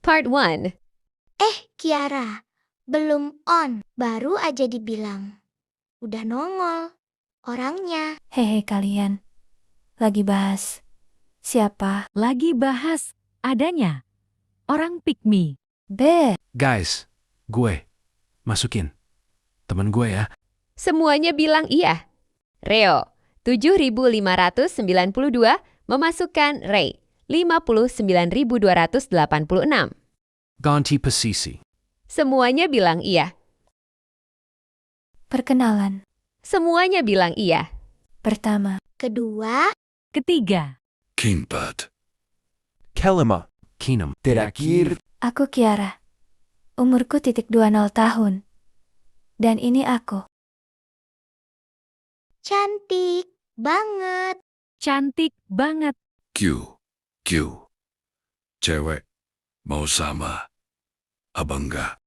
Part 1. Kiara, belum on, baru aja dibilang. Udah nongol orangnya. Hehe kalian, lagi bahas siapa? Lagi bahas adanya orang pick me. Guys, gue. Masukin. Temen gue ya. Semuanya bilang iya. Reo, 7.592 memasukkan Ray, 59.286. Ganti posisi. Semuanya bilang iya. Perkenalan. Semuanya bilang iya. Pertama, Kedua, Ketiga, Keempat. Kelima. Keenum. Terakhir. aku Kiara. Umurku 20 tahun. Dan ini aku. cantik banget. cantik banget. Q. Cewek. Mau sama. Abang nggak?